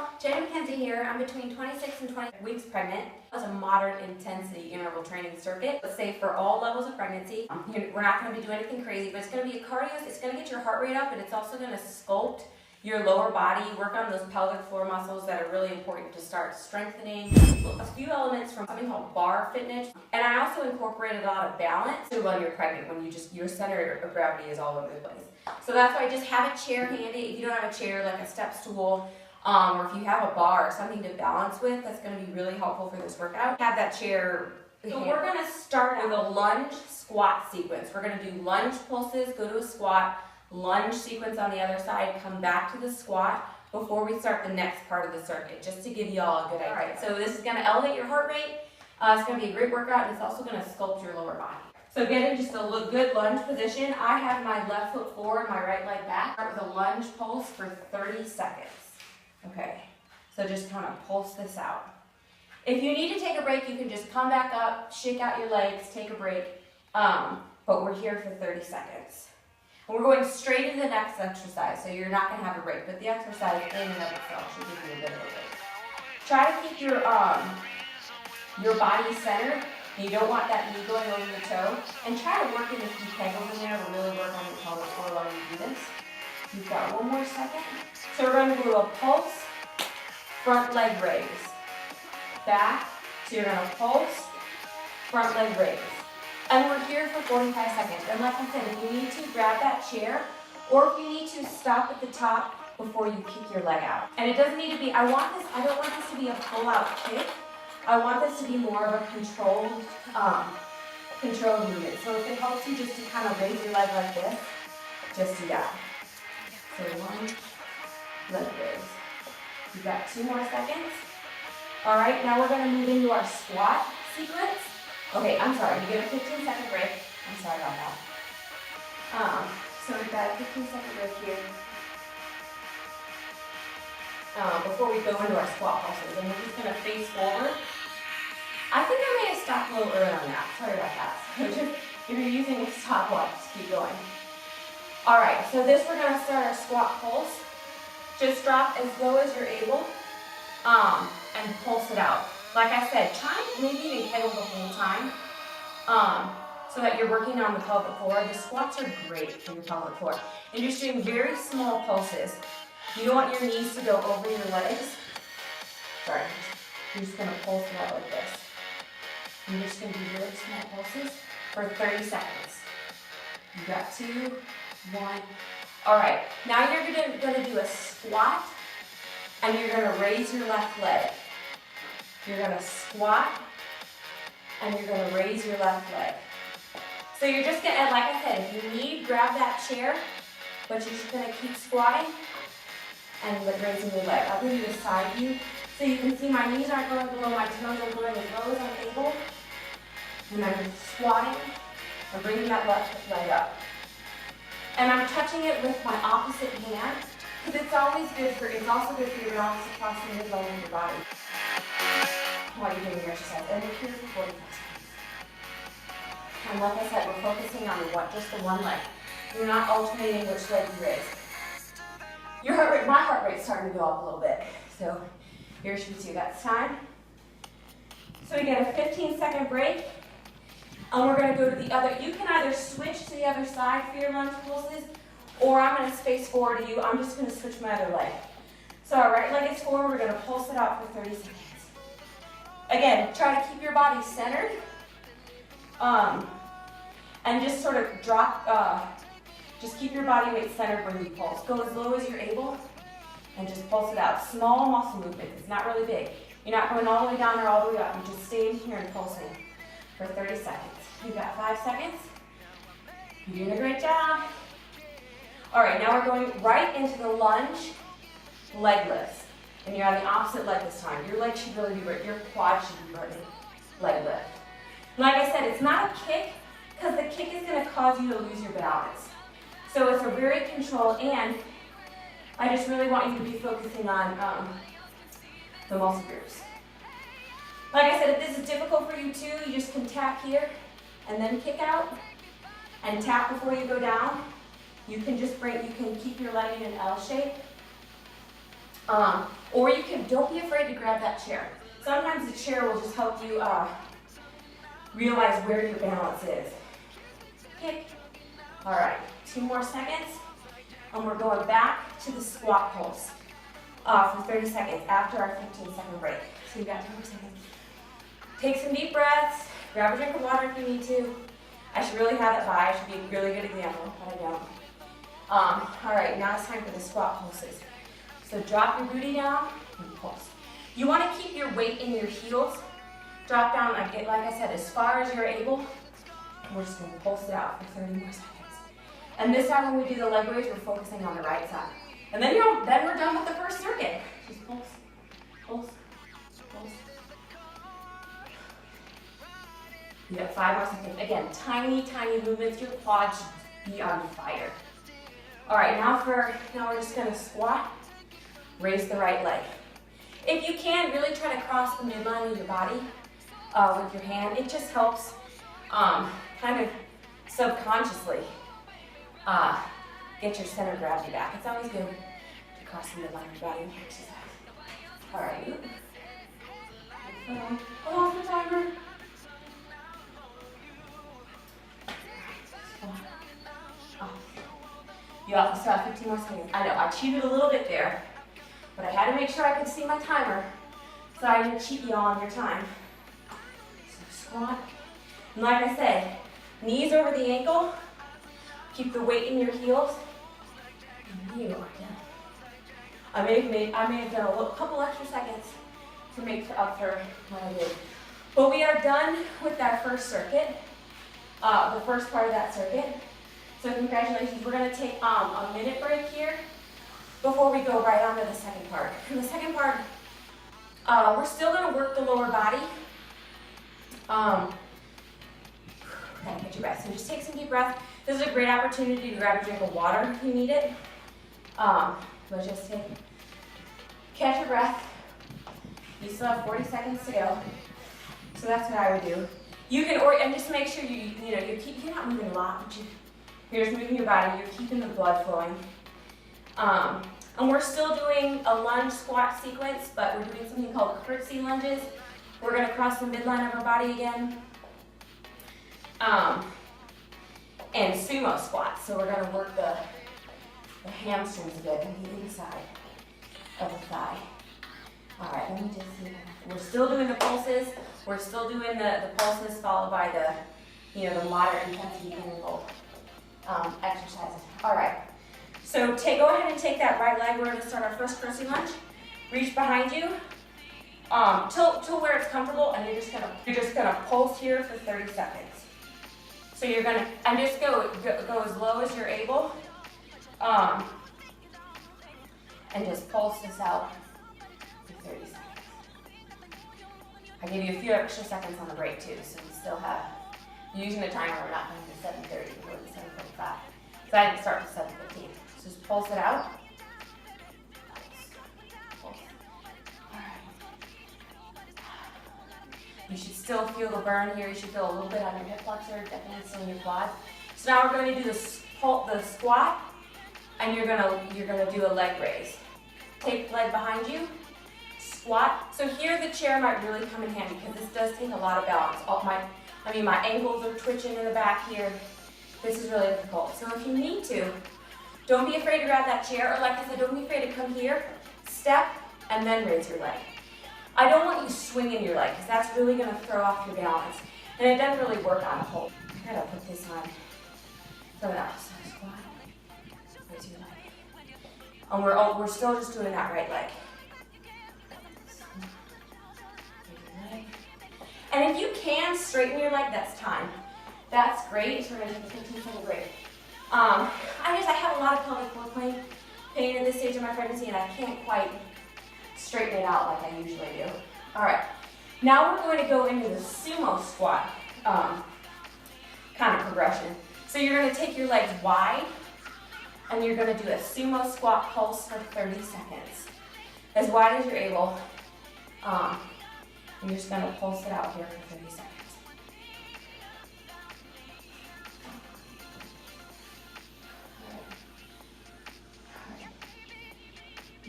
y'all, Jenny McKenzie here. I'm between 26 and 20 weeks pregnant. It's a moderate intensity interval training circuit. Let's say for all levels of pregnancy. We're not going to be doing anything crazy, but it's going to be a cardio. It's going to get your heart rate up, and it's also going to sculpt your lower body, work on those pelvic floor muscles that are really important to start strengthening. A few elements from something called barre fitness. And I also incorporated a lot of balance when you're pregnant, when your center of gravity is all over the place. So that's why I just have a chair handy. If you don't have a chair, like a step stool, or if you have a bar or something to balance with, that's going to be really helpful for this workout. Have that chair. So we're going to start with a lunge squat sequence. We're going to do lunge pulses, go to a squat, lunge sequence on the other side, come back to the squat before we start the next part of the circuit, just to give you all a good idea. All right, so this is going to elevate your heart rate. It's going to be a great workout, and it's also going to sculpt your lower body. So get in just a good lunge position. I have my left foot forward, my right leg back. Start with a lunge pulse for 30 seconds. Okay, so just kind of pulse this out. If you need to take a break, you can just come back up, shake out your legs, take a break. But we're here for 30 seconds. And we're going straight into the next exercise, so you're not going to have a break. But the exercise in and of itself should give you a bit of a break. Try to keep your body centered. You don't want that knee going over the toe. And try to work in a few kegels in there to really work on the pelvic floor while you do this. You've got one more second. So we're going to do a pulse, front leg raise. Back. So you're going to pulse, front leg raise. And we're here for 45 seconds. And like I said, if you need to, grab that chair. Or if you need to, stop at the top before you kick your leg out. And it doesn't need to be, I don't want this to be a full-out kick. I want this to be more of a controlled movement. So if it helps you just to kind of raise your leg like this, just do that. So one, leg raise. You've got 2 more seconds. All right, now we're going to move into our squat sequence. Okay, I'm sorry, you get a 15-second break. I'm sorry about that. So we've got a 15-second break here. Before we go into our squat pulses, and we're just going to face forward. I think I may have stopped a little early on that. Sorry about that. So just, if you're using a stopwatch, just keep going. All right, so this we're going to start our squat pulse. Just drop as low as you're able, and pulse it out. Like I said, try maybe even kegel the whole time, so that you're working on the pelvic floor. The squats are great for your pelvic floor. And just doing very small pulses. You don't want your knees to go over your legs. Sorry, you're just going to pulse it out like this. You're just going to do really small pulses for 30 seconds. You got 2, 1. All right, now you're going to do a squat, and you're going to raise your left leg. You're going to squat, and you're going to raise your left leg. So you're just going to, like I said, if you need, grab that chair, but you're just going to keep squatting and raising your leg. I'll give you a side view so you can see my knees aren't going below my toes. I'm going as low as I'm able. And I'm squatting and bringing that left leg up. And I'm touching it with my opposite hand because it's also good for your balance across the midline of your body while you're doing your exercise. And we're here for 45 seconds. And like I said, we're focusing on just the one leg. You're not alternating which leg you raise. Your heart rate, my heart rate's starting to go up a little bit. So yours should too. That's time. So we get a 15-second break. And we're going to go to the other. You can either switch to the other side for your lunge pulses, or I'm going to space forward to you. I'm just going to switch my other leg. So our right leg is forward. We're going to pulse it out for 30 seconds. Again, try to keep your body centered. And just sort of drop, just keep your body weight centered when you pulse. Go as low as you're able and just pulse it out. Small muscle movement. It's not really big. You're not going all the way down or all the way up. You're just staying here and pulsing for 30 seconds. You've got 5 seconds. You're doing a great job. All right, now we're going right into the lunge leg lifts. And you're on the opposite leg this time. Your leg should really be burning. Your quad should be burning. Leg lift. Like I said, it's not a kick because the kick is going to cause you to lose your balance. So it's a very controlled, and I just really want you to be focusing on the muscle groups. Like I said, if this is difficult for you too, you just can tap here and then kick out and tap before you go down. You can keep your leg in an L shape Or you can, don't be afraid to grab that chair. Sometimes the chair will just help you realize where your balance is. Kick. All right, 2 more seconds. And we're going back to the squat pulse for 30 seconds after our 15-second break. So you got 2 more seconds. Take some deep breaths. Grab a drink of water if you need to. I should really have it by. I should be a really good example, but I don't. All right, now it's time for the squat pulses. So drop your booty down and pulse. You want to keep your weight in your heels. Drop down, like I said, as far as you're able. We're just going to pulse it out for 30 more seconds. And this time when we do the leg raise, we're focusing on the right side. And then we're done with the first circuit. Just pulse, pulse, pulse. You got 5 more seconds. Again, tiny, tiny movements. Your quads should be on fire. All right, now we're just going to squat. Raise the right leg. If you can, really try to cross the midline of your body with your hand. It just helps kind of subconsciously get your center of gravity back. It's always good to cross the midline of your body and exercise. All right. Hold on for timer. You also have 15 more seconds. I know, I cheated a little bit there, but I had to make sure I could see my timer, so I didn't cheat you all on your time. So squat. And like I said, knees over the ankle. Keep the weight in your heels. And you are done. I may have done a couple extra seconds to make up for what I did. But we are done with that first circuit, the first part of that circuit. So congratulations. We're going to take a minute break here before we go right on to the second part. In the second part, we're still going to work the lower body. Gotta catch your breath. So just take some deep breath. This is a great opportunity to grab a drink of water if you need it. But just catch your breath. You still have 40 seconds to go. So that's what I would do. You can, and just make sure you're not moving a lot, but you're just moving your body. You're keeping the blood flowing. And we're still doing a lunge squat sequence, but we're doing something called curtsy lunges. We're going to cross the midline of our body again. And sumo squats. So we're going to work the hamstrings a bit and the inside of the thigh. All right, let me just see. We're still doing the pulses. We're still doing the pulses followed by the moderate intensity interval exercises. All right. So go ahead and take that right leg. We're going to start our first curtsy lunge. Reach behind you till where it's comfortable, and you're just gonna pulse here for 30 seconds. So you're gonna just go as low as you're able, and just pulse this out for 30 seconds. I gave you a few extra seconds on the break too, so you still have. Using the timer, we're not going to 7:30, we're going to 7:45. So I didn't start at 7:15. So just pulse it out. Pulse. All right. You should still feel the burn here. You should feel a little bit on your hip flexor, definitely still in your quads. So now we're going to do the squat, and you're going to do a leg raise. Take the leg behind you. Squat. So here the chair might really come in handy because this does take a lot of balance. My ankles are twitching in the back here. This is really difficult. So if you need to, don't be afraid to grab that chair, or like I said, don't be afraid to come here, step, and then raise your leg. I don't want you swinging your leg because that's really going to throw off your balance. And it doesn't really work on a whole. I gotta put this on someone else. So squat, raise your leg. And we're still just doing that right leg. And if you can straighten your leg, that's time. That's great. So we're going to take a 15-second break. I have a lot of pelvic floor pain at this stage of my pregnancy, and I can't quite straighten it out like I usually do. All right. Now we're going to go into the sumo squat kind of progression. So you're going to take your legs wide, and you're going to do a sumo squat pulse for 30 seconds. As wide as you're able. And you're just going to pulse it out here for 30 seconds. All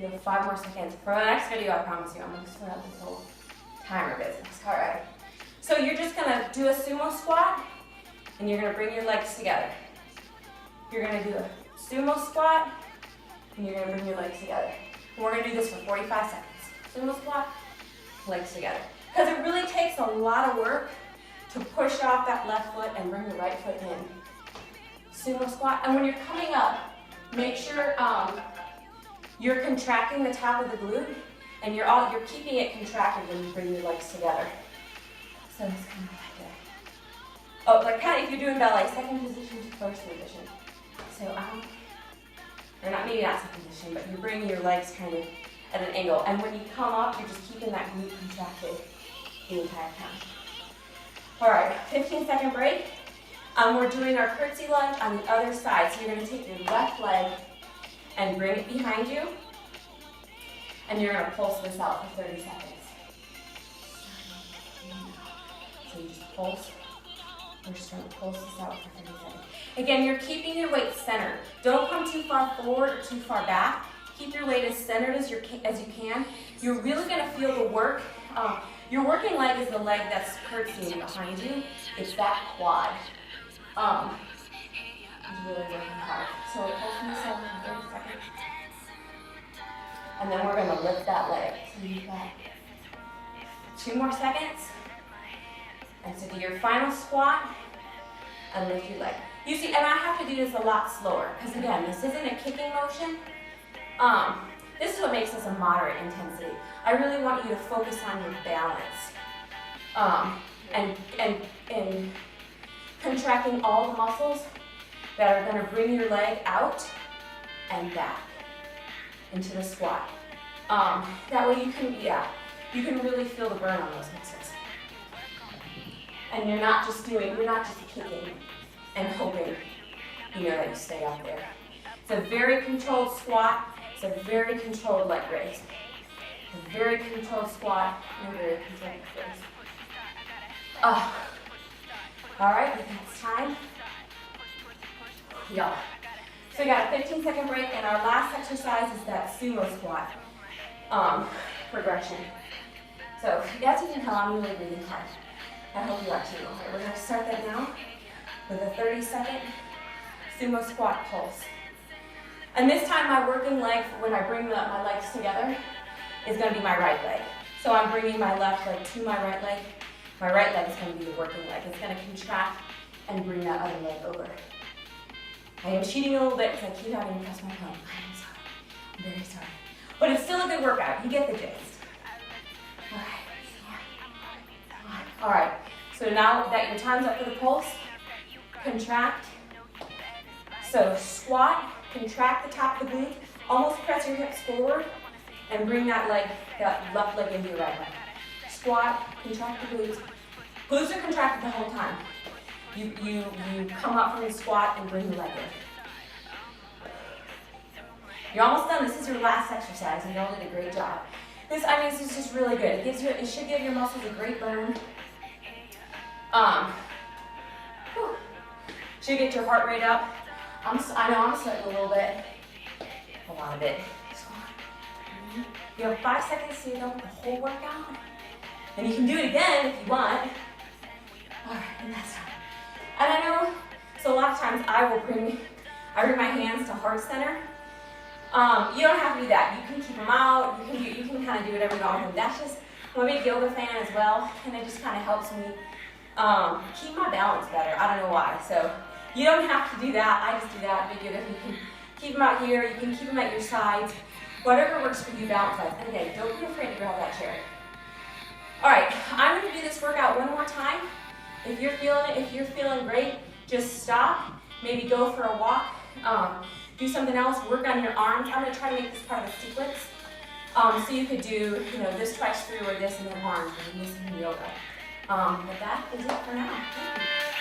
right. You have 5 more seconds. For the next video, I promise you, I'm going to start out this whole timer business. All right. So you're just going to do a sumo squat, and you're going to bring your legs together. You're going to do a sumo squat, and you're going to bring your legs together. And we're going to do this for 45 seconds. Sumo squat, legs together. Because it really takes a lot of work to push off that left foot and bring the right foot in. Sumo squat. And when you're coming up, make sure you're contracting the top of the glute, and you're keeping it contracted when you bring your legs together. So it's kind of like that. Oh, like kind of if you're doing ballet, second position to first position. So or not, maybe not second position, but you bring your legs kind of at an angle. And when you come up, you're just keeping that glute contracted the entire time. All right, 15-second break. We're doing our curtsy lunge on the other side. So you're going to take your left leg and bring it behind you. And you're going to pulse this out for 30 seconds. So you just pulse. We're just going to pulse this out for 30 seconds. Again, you're keeping your weight centered. Don't come too far forward or too far back. Keep your weight as centered as you can. You're really going to feel the work. Your working leg is the leg that's curtsying behind you. It's that quad. It's really working hard. So open this up in 30 seconds. And then we're going to lift that leg. So you've got 2 more seconds. And so do your final squat and lift your leg. You see, and I have to do this a lot slower because again, this isn't a kicking motion. This is what makes this a moderate intensity. I really want you to focus on your balance and contracting all the muscles that are going to bring your leg out and back into the squat. That way you can really feel the burn on those muscles. And you're not just kicking and hoping, that you stay up there. It's a very controlled squat. It's a very controlled leg raise. A very controlled squat and a very controlled leg raise. All right, it's time. Yeah. So we got a 15-second break, and our last exercise is that sumo squat progression. So as you can tell, I'm really breathing hard. I hope you are too. Okay, we're going to start that now with a 30-second sumo squat pulse. And this time my working leg, when I bring my legs together, is going to be my right leg. So I'm bringing my left leg to my right leg. My right leg is going to be the working leg. It's going to contract and bring that other leg over. I am cheating a little bit because I keep having to press my phone. I'm sorry. I'm very sorry. But it's still a good workout. You get the gist. All right. So now that your time's up for the pulse, contract. So squat, contract the top of the glute, almost press your hips forward, and bring that left leg into your right leg. Squat, contract the glutes. Glutes are contracted the whole time. You come up from the squat and bring the leg in. You're almost done. This is your last exercise, and you all did a great job. This is just really good. It should give your muscles a great burn. Should get your heart rate up. I know I'm sweating a little bit. A lot of it. You have 5 seconds to do the whole workout. And you can do it again if you want. All right, and that's time. And I know, so a lot of times I bring my hands to heart center. You don't have to do that. You can keep them out. You can kind of do whatever you want with them. That's just, I'm a big yoga fan as well, and it just kind of helps me keep my balance better. I don't know why. So you don't have to do that. I just do that. Big yoga. You can keep them out here. You can keep them at your sides. Whatever works for you balance-wise. And again, don't be afraid to grab that chair. All right, I'm going to do this workout one more time. If you're feeling it, if you're feeling great, just stop. Maybe go for a walk. Do something else. Work on your arms. I'm going to try to make this part of a sequence. So you could do, this twice through or this and then arms and this and yoga. But that is it for now. Thank you.